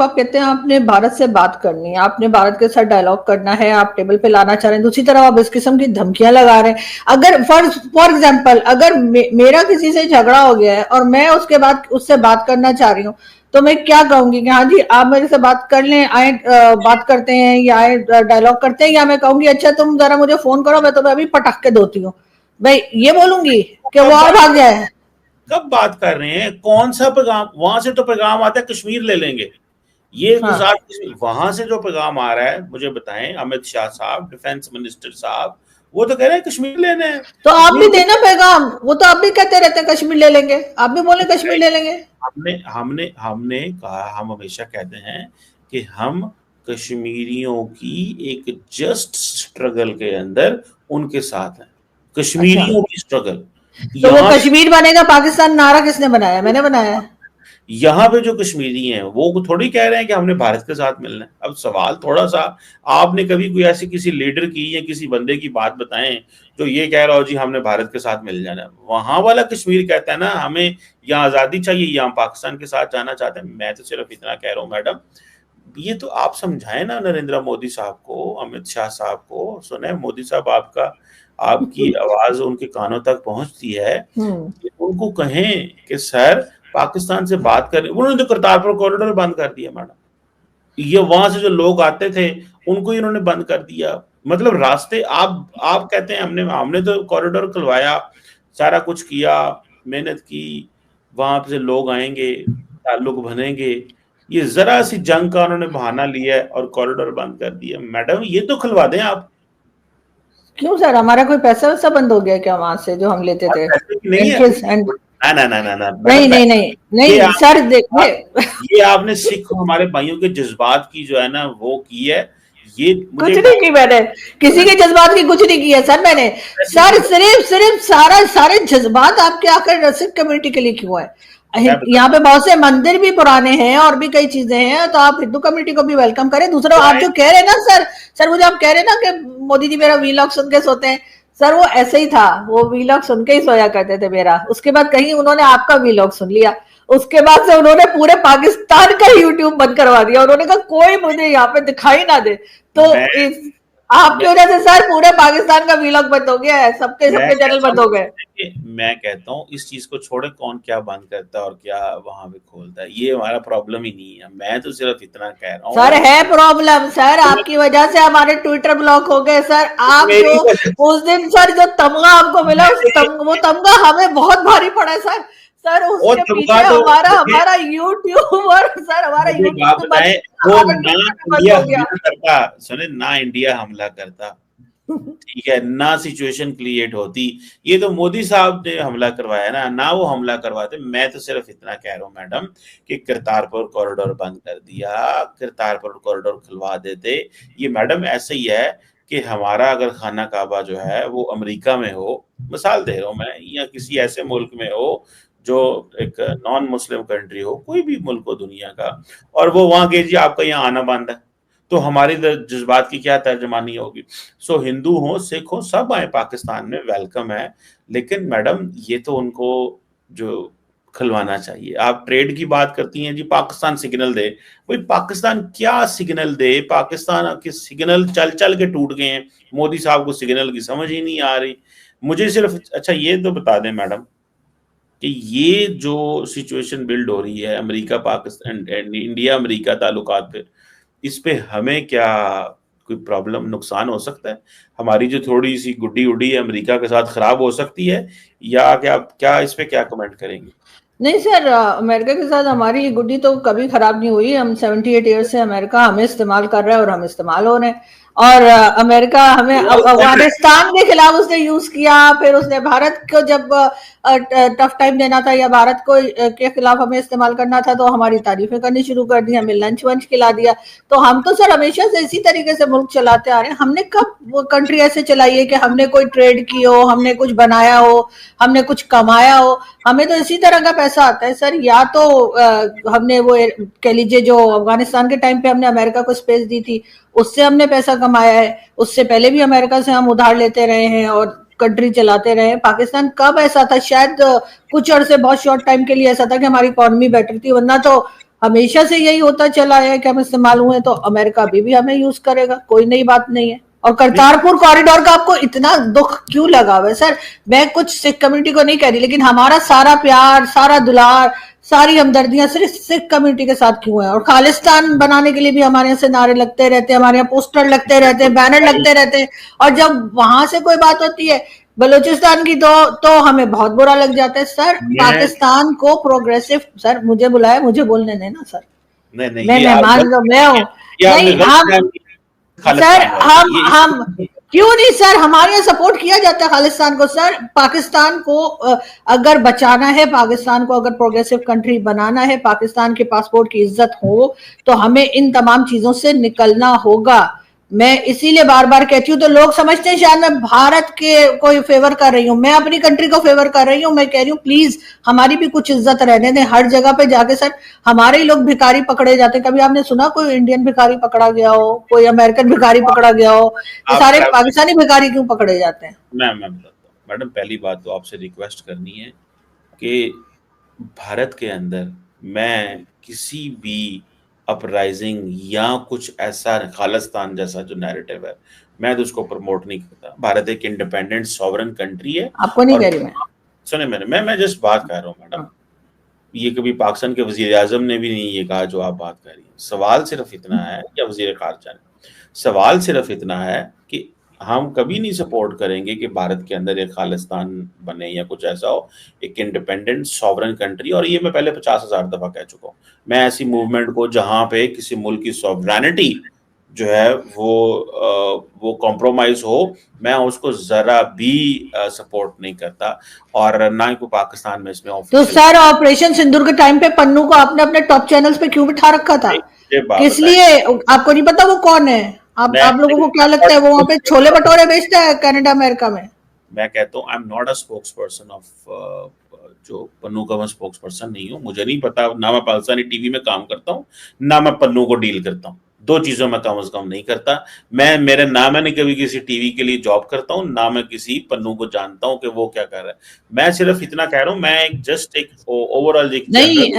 आप कहते हैं आपने भारत से बात करनी है, आपने भारत के साथ डायलॉग करना है, आप टेबल पे लाना चाह रहे हैं, दूसरी तरफ आप इस किस्म की धमकियां लगा रहे हैं। अगर फॉर एग्जाम्पल अगर मेरा किसी से झगड़ा हो गया है और मैं उसके बाद उससे बात करना चाह रही हूँ, तो मैं क्या कहूंगी कि हाँ जी आप मेरे से बात कर लें, आए बात करते हैं या आए डायलॉग करते हैं, या मैं कहूंगी अच्छा तुम जरा मुझे फोन करो, मैं तुम्हें अभी पटक के धोती हूँ, भाई ये बोलूंगी कि वो और भाग जाए? कब बात कर रहे हैं? कौन सा पैगाम? वहां से तो पैगाम आता है कश्मीर ले लेंगे, ये हाँ, गुजरात वहां से जो पैगाम आ रहा है मुझे बताएं, अमित शाह साहब डिफेंस मिनिस्टर साहब वो तो कह रहे हैं कश्मीर लेने हैं। तो आप भी ये देना पैगाम, वो तो आप भी कहते रहते हैं कश्मीर ले लेंगे, आप भी बोले कश्मीर ले लेंगे। हमने हमने हमने कहा, हम हमेशा कहते हैं कि हम कश्मीरियों की एक जस्ट स्ट्रगल के अंदर उनके साथ हैं, अच्छा, कश्मीरियों की स्ट्रगल। तो वो यहाँ कश्मीर बनेगा पाकिस्तान नारा किसने बनाया? मैंने बनाया है। यहाँ पे जो कश्मीरी हैं वो थोड़ी कह रहे हैं कि हमने भारत के साथ मिलना है। अब सवाल थोड़ा सा, आपने कभी कोई ऐसी किसी लीडर की या किसी बंदे की बात बताएं जो ये कह रहा हो जी हमने भारत के साथ मिल जाना है? वहां वाला कश्मीर कहता है ना हमें यहाँ आजादी चाहिए, यहाँ पाकिस्तान के साथ जाना चाहते हैं। मैं तो सिर्फ इतना कह रहा हूँ मैडम, ये तो आप समझाएं ना नरेंद्र मोदी साहब को, अमित शाह साहब को। सुने मोदी साहब, आपका आपकी आवाज उनके कानों तक पहुंचती है, हम्म। उनको कहें कि सर पाकिस्तान से बात करें। उन्होंने तो करतारपुर कॉरिडोर बंद कर दिया मैडम, ये वहां से जो लोग आते थे उनको इन्होंने बंद कर दिया। मतलब रास्ते आप कहते हैं हमने हमने तो कॉरिडोर खुलवाया, सारा कुछ किया, मेहनत की, वहां से लोग आएंगे, ताल्लुक बनेंगे। ये जरा सी जंग का उन्होंने बहाना लिया है और कॉरिडोर बंद कर दिया। मैडम ये तो खुलवा दें आप। क्यों सर, हमारा कोई पैसा वैसा बंद हो गया क्या वहां से जो हम लेते और थे? पैसे की नहीं है, इंटरेस्ट एंड ना ना ना ना ना नहीं मैडम, नहीं नहीं ये नहीं सर देखिए। आप ये आपने सिख हमारे भाइयों के जज्बात की जो है ना वो की है। ये मुझे कुछ नहीं की मैंने, किसी के जज्बात की कुछ नहीं की है सर मैंने। सर सिर्फ सिर्फ सारे जज्बात आपके आकर सिख कम्युनिटी के लिए क्यों है? मैं यहाँ पे बताता बहुत से मंदिर भी पुराने हैं और भी कई चीजें हैं, तो आप हिंदू कम्युनिटी को भी वेलकम करें। दूसरा आप हूँ, जो कह रहे हैं ना सर, सर मुझे आप कह रहे हैं ना कि मोदी जी मेरा वीलॉग सुन के सोते हैं, सर वो ऐसे ही था, वो वीलॉग सुन के ही सोया करते थे मेरा। उसके बाद कहीं उन्होंने आपका वीलॉग सुन लिया, उसके बाद से उन्होंने पूरे पाकिस्तान का यूट्यूब बंद करवा दिया। उन्होंने कहा कोई मुझे यहाँ पे दिखाई ना दे। तो मैं इस आपकी मैं वजह से सर पूरे पाकिस्तान का वीलॉग बंद हो गया है, सबके मैं सबके चैनल कहता बंद हो गए। मैं कहता हूँ इस चीज को छोड़े, कौन क्या बंद करता है और क्या वहां पे खोलता है, ये हमारा प्रॉब्लम ही नहीं है। मैं तो सिर्फ इतना कह रहा सर हूँ है प्रॉब्लम सर, आपकी वजह से हमारे ट्विटर ब्लॉक हो गए सर। आप जो मेरी वजह उस दिन सर जो तमगा आपको मिला, से वो तमगा हमें बहुत भारी पड़ा है सर। सर वो उसके तबका पीछे तो हमारा मुझे हमारा यूट्यूबर सर, हमारा मुझे यूट्यूब बात भी बंद बताएं, हो गया, वो हमारा ना ट्विटर भी बंद इंडिया हो गया। हमला करता, सुने ना इंडिया हमला करता, ठीक है ना, सिचुएशन क्रिएट होती, ये तो मोदी साहब ने हमला करवाया ना वो हमला करवाते। मैं तो सिर्फ इतना कह रहा हूँ मैडम कि करतारपुर कॉरिडोर बंद कर दिया, करतारपुर कॉरिडोर खुलवा देते। ये मैडम ऐसे ही है कि हमारा अगर खाना काबा जो है वो अमेरिका में हो, मिसाल दे रहा हूँ मैं, या किसी ऐसे मुल्क में हो जो एक नॉन मुस्लिम कंट्री हो, कोई भी मुल्क हो दुनिया का, और वो वहां के जी आपका यहाँ आना बंद है, तो हमारी जज्बात की क्या तर्जमानी होगी? सो हिंदू हो सिख हो सब आए पाकिस्तान में, वेलकम है। लेकिन मैडम ये तो उनको जो खुलवाना चाहिए। आप ट्रेड की बात करती हैं जी, पाकिस्तान सिग्नल दे, भाई पाकिस्तान क्या सिग्नल दे? पाकिस्तान के सिग्नल चल चल के टूट गए हैं, मोदी साहब को सिग्नल की समझ ही नहीं आ रही। मुझे सिर्फ अच्छा ये तो बता दें मैडम कि ये जो सिचुएशन बिल्ड हो रही है अमेरिका पाकिस्तान इंडिया अमेरिका ताल्लुकात पे, इस पे हमें क्या कोई प्रॉब्लम नुकसान हो सकता है? हमारी जो थोड़ी सी गुड्डी उड्डी है अमेरिका के साथ खराब हो सकती है, या क्या क्या इस पे क्या कमेंट करेंगे? नहीं सर, अमेरिका के साथ हमारी गुड्डी तो कभी खराब नहीं हुई। हम 78 ईयर से अमेरिका हमें इस्तेमाल कर रहा है और हम इस्तेमाल हो रहे हैं। और अमेरिका हमें अफगानिस्तान के खिलाफ उसने यूज किया, फिर उसने भारत को जब टफ टाइम देना था या भारत को के खिलाफ हमें इस्तेमाल करना था तो हमारी तारीफें करनी शुरू कर दी, हमें लंच वंच खिला दिया। तो हम तो सर हमेशा से इसी तरीके से मुल्क चलाते आ रहे हैं। हमने कब वो कंट्री ऐसे चलाई है कि हमने कोई ट्रेड की हो, हमने कुछ बनाया हो, हमने कुछ कमाया हो? हमें तो इसी तरह का पैसा आता है सर। या तो हमने वो कह लीजिए जो अफगानिस्तान के टाइम पे हमने अमेरिका को स्पेस दी थी, उससे हमने पैसा कमाया है। उससे पहले भी अमेरिका से हम उधार लेते रहे हैं और कंट्री चलाते रहे हैं। पाकिस्तान कब ऐसा था? शायद कुछ अरसे बहुत शॉर्ट टाइम के लिए ऐसा था कि हमारी इकोनॉमी बेटर थी, वरना तो हमेशा से यही होता चला है कि हम इस्तेमाल हुए, तो अमेरिका भी हमें यूज करेगा, कोई नई बात नहीं है। और करतारपुर कॉरिडोर का आपको इतना दुख क्यों लगा हुआ है सर? मैं कुछ सिख कम्युनिटी को नहीं कह रही, लेकिन हमारा सारा प्यार, सारा दुलार, सारी हमदर्दियां सिर्फ सिख कम्युनिटी के साथ क्यों है? और खालिस्तान बनाने के लिए भी हमारे यहाँ से नारे लगते रहते हैं, हमारे यहाँ पोस्टर लगते रहते हैं, बैनर लगते रहते हैं, और जब वहां से कोई बात होती है बलूचिस्तान की तो हमें बहुत बुरा लग जाता है। सर पाकिस्तान को प्रोग्रेसिव, सर मुझे बुलाया, मुझे बोलने देना सर। नहीं, मैं मेहमान जो मैं हूँ, नहीं हम सर हम क्यों नहीं सर, हमारे यहाँ सपोर्ट किया जाता है खालिस्तान को सर। पाकिस्तान को अगर बचाना है, पाकिस्तान को अगर प्रोग्रेसिव कंट्री बनाना है, पाकिस्तान के पासपोर्ट की इज्जत हो, तो हमें इन तमाम चीजों से निकलना होगा। मैं इसीलिए बार बार कहती हूँ, तो लोग समझते हैं शायद मैं भारत के कोई फेवर कर रही हूँ, मैं अपनी कंट्री को फेवर कर रही हूँ। मैं कह रही हूँ प्लीज हमारी भी कुछ इज्जत रहने दें। हर जगह पे जाके सर हमारे ही लोग भिखारी पकड़े जाते हैं। कभी आपने सुना कोई इंडियन भिखारी पकड़ा गया हो, कोई अमेरिकन भिखारी पकड़ा गया हो? ये सारे पाकिस्तानी भिखारी क्यों पकड़े जाते हैं? मैं बताता हूँ मैडम। पहली बात तो आपसे रिक्वेस्ट करनी है कि भारत के अंदर मैं किसी भी अपराइजिंग या कुछ ऐसा खालिस्तान जैसा जो नैरेटिव है, मैं तो उसको प्रमोट नहीं करता। भारत एक इंडिपेंडेंट सॉवरन कंट्री है। आपको नहीं कह रही मैं, सुने मैं जस्ट बात कर रहा हूँ मैडम। ये कभी पाकिस्तान के वजीर आजम ने भी नहीं ये कहा जो आप बात कर रही हैं। सवाल सिर्फ इतना है, या वजीर खारजा ने, सवाल सिर्फ इतना है कि हम कभी नहीं सपोर्ट करेंगे कि भारत के अंदर एक खालिस्तान बने या कुछ ऐसा हो, एक इंडिपेंडेंट सॉवरन कंट्री। और ये मैं पहले 50,000 दफा कह चुका हूँ। मैं ऐसी मूवमेंट को जहां पे किसी मुल्क की सॉवरेनिटी जो है वो कॉम्प्रोमाइज हो, मैं उसको जरा भी सपोर्ट नहीं करता, और ना ही को पाकिस्तान में इसमें तो सर ऑपरेशन सिंदूर के टाइम पे पन्नू को आपने अपने टॉप चैनल्स पे क्यों बिठा रखा था? किस लिए? आपको नहीं पता वो कौन है? आप लोगों को क्या लगता है वो वहां पे छोले भटूरे बेचता है कनाडा अमेरिका में? मैं कहता हूँ I am not a spokes person of जो पन्नू का मैं स्पोक्स पर्सन नहीं हूँ। मुझे नहीं पता, ना मैं पाकिस्तानी टीवी में काम करता हूँ, ना मैं पन्नू को डील करता हूँ। दो चीजों में कम से कम नहीं करता। मैंने कभी किसी टीवी के लिए जॉब करता हूँ, ना मैं किसी पन्नू को जानता हूँ कि वो क्या कर रहा है। मैं सिर्फ इतना कह रहा हूँ, मैं जस्ट एक ओवरऑल नहीं,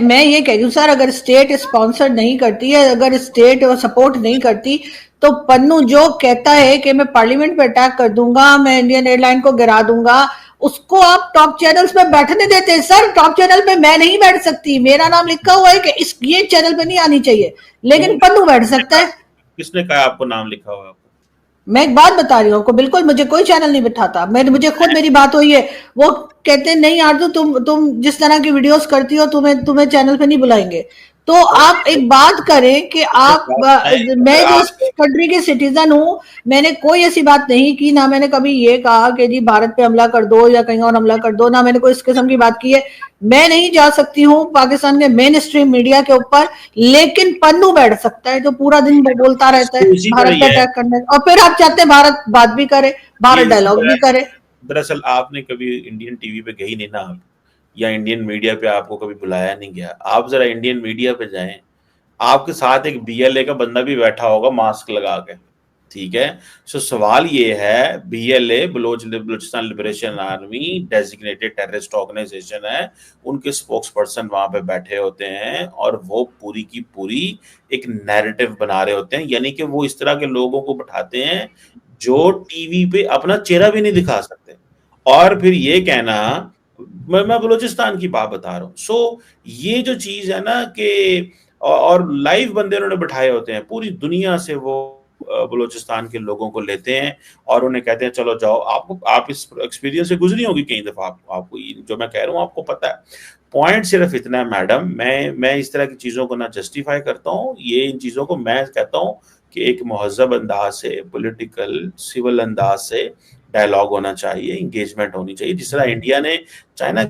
मैं ये कह रही हूँ सर, अगर स्टेट स्पॉन्सर नहीं करती है, अगर स्टेट सपोर्ट नहीं करती, तो पन्नू जो कहता है कि मैं पार्लियामेंट पे अटैक कर दूंगा, मैं इंडियन एयरलाइन को गिरा दूंगा, उसको आप टॉप चैनल्स पे बैठने देते हैं। सर टॉप चैनल पे मैं नहीं बैठ सकती, मेरा नाम लिखा हुआ है कि ये चैनल पे नहीं आनी चाहिए, लेकिन पन्नू बैठ सकता है। किसने कहा आपको नाम लिखा हुआ है? मैं एक बात बता रही हूँ आपको, बिल्कुल मुझे कोई चैनल नहीं बिठाता। मुझे खुद मेरी बात हुई है, वो कहते हैं नहीं आरजू तुम जिस तरह की वीडियोस करती हो, तुम्हें चैनल पे नहीं बुलाएंगे। तो आप एक बात करें कि आप मैं जो कंट्री के सिटीजन हूँ, मैंने कोई ऐसी बात नहीं की, ना मैंने कभी ये कहा कि जी भारत पे हमला कर दो या कहीं और हमला कर दो, ना मैंने कोई इस किस्म की बात की है। मैं नहीं जा सकती हूँ पाकिस्तान के मेन स्ट्रीम मीडिया के ऊपर, लेकिन पन्नू बैठ सकता है जो पूरा दिन बोलता रहता है भारत पे अटैक करने, और फिर आप चाहते हैं भारत बात भी करे, भारत डायलॉग भी करे। दरअसल आपने कभी इंडियन टीवी पे गई नहीं ना आप, या इंडियन मीडिया पे आपको कभी बुलाया नहीं गया। आप जरा इंडियन मीडिया पे जाएं, आपके साथ एक बीएलए का बंदा भी बैठा होगा मास्क लगा के, ठीक है। सो सवाल ये है, BLA Balochistan liberation army designated terrorist organisation है, उनके स्पोक्स पर्सन वहां पे बैठे होते हैं और वो पूरी की पूरी एक नैरेटिव बना रहे होते हैं। यानी कि वो इस तरह के लोगों को बैठाते हैं जो टीवी पे अपना चेहरा भी नहीं दिखा सकते, और फिर ये कहना, मैं बलूचिस्तान की बात बता रहा हूँ। सो ये जो चीज है ना कि, और लाइव बंदे उन्होंने बिठाए होते हैं, पूरी दुनिया से वो बलूचिस्तान के लोगों को लेते हैं और उन्हें कहते हैं चलो जाओ। आप इस एक्सपीरियंस से गुजरी होगी कई दफा, आपको जो मैं कह रहा हूँ आपको पता है। पॉइंट सिर्फ इतना है मैडम, मैं इस तरह की चीजों को ना जस्टिफाई करता हूँ। ये इन चीजों को मैं कहता हूँ कि एक महज़ब अंदाज से, पॉलिटिकल सिविल अंदाज से डायलॉग होना चाहिए, इंगेजमेंट होनी चाहिए, जिस तरह इंडिया ने चाइना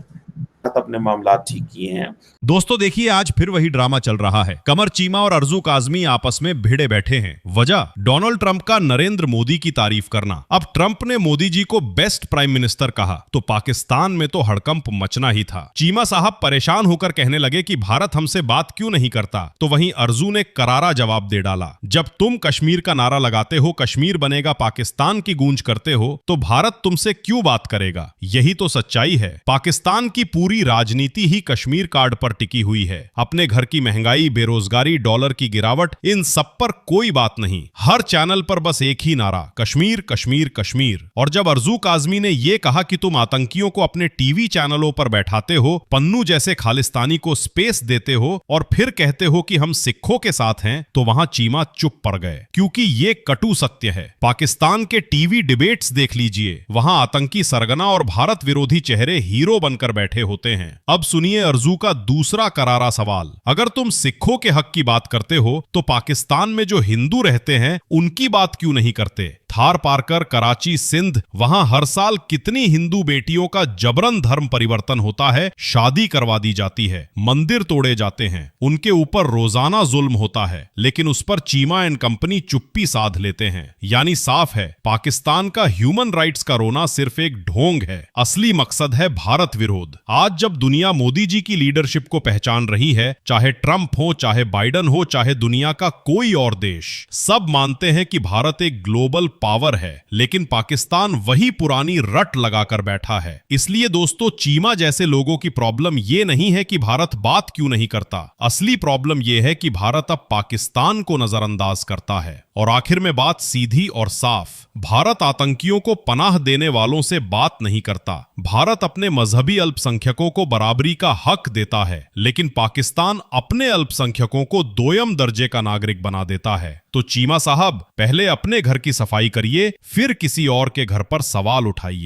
अपने मामला ठीक किए हैं। दोस्तों देखिए, आज फिर वही ड्रामा चल रहा है। कमर चीमा और अर्जू काजमी आपस में भिड़े बैठे हैं। वजह डोनाल्ड ट्रंप का नरेंद्र मोदी की तारीफ करना। अब ट्रंप ने मोदी जी को बेस्ट प्राइम मिनिस्टर कहा तो पाकिस्तान में तो हड़कंप मचना ही था। चीमा साहब परेशान होकर कहने लगे कि भारत हमसे बात क्यों नहीं करता, तो वहीं अर्जू ने करारा जवाब दे डाला, जब तुम कश्मीर का नारा लगाते हो, कश्मीर बनेगा पाकिस्तान की गूंज करते हो, तो भारत तुमसे क्यों बात करेगा? यही तो सच्चाई है। पाकिस्तान की पूरी पूरी राजनीति ही कश्मीर कार्ड पर टिकी हुई है। अपने घर की महंगाई, बेरोजगारी, डॉलर की गिरावट, इन सब पर कोई बात नहीं। हर चैनल पर बस एक ही नारा, कश्मीर कश्मीर कश्मीर। और जब अर्जू काजमी ने यह कहा कि तुम आतंकियों को अपने टीवी चैनलों पर बैठाते हो, पन्नू जैसे खालिस्तानी को स्पेस देते हो और फिर कहते हो कि हम सिखों के साथ हैं, तो वहां चीमा चुप पड़ गए, क्योंकि ये कटु सत्य है। पाकिस्तान के टीवी डिबेट्स देख लीजिए, वहां आतंकी सरगना और भारत विरोधी चेहरे हीरो बनकर बैठे होते हैं। अब सुनिए अर्जू का दूसरा करारा सवाल। अगर तुम सिखों के हक की बात करते हो तो पाकिस्तान में जो हिंदू रहते हैं उनकी बात क्यों नहीं करते? थार पारकर, कराची, सिंध, वहां हर साल कितनी हिंदू बेटियों का जबरन धर्म परिवर्तन होता है, शादी करवा दी जाती है, मंदिर तोड़े जाते हैं, उनके ऊपर रोजाना जुल्म होता है, लेकिन उस पर चीमा एंड कंपनी चुप्पी साध लेते हैं। यानी साफ है, पाकिस्तान का ह्यूमन राइट्स का रोना सिर्फ एक ढोंग है, असली मकसद है भारत विरोध। आज जब दुनिया मोदी जी की लीडरशिप को पहचान रही है, चाहे ट्रंप हो, चाहे बाइडन हो, चाहे दुनिया का कोई और देश, सब मानते हैं कि भारत एक ग्लोबल पावर है, लेकिन पाकिस्तान वही पुरानी रट लगाकर बैठा है। इसलिए दोस्तों, चीमा जैसे लोगों की प्रॉब्लम ये नहीं है कि भारत बात क्यों नहीं करता, असली प्रॉब्लम यह है कि भारत अब पाकिस्तान को नजरअंदाज करता है। और आखिर में बात सीधी और साफ, भारत आतंकियों को पनाह देने वालों से बात नहीं करता। भारत अपने मजहबी अल्पसंख्यकों को बराबरी का हक देता है, लेकिन पाकिस्तान अपने अल्पसंख्यकों को दोयम दर्जे का नागरिक बना देता है। तो चीमा साहब, पहले अपने घर की सफाई करिए, फिर किसी और के घर पर सवाल उठाइए।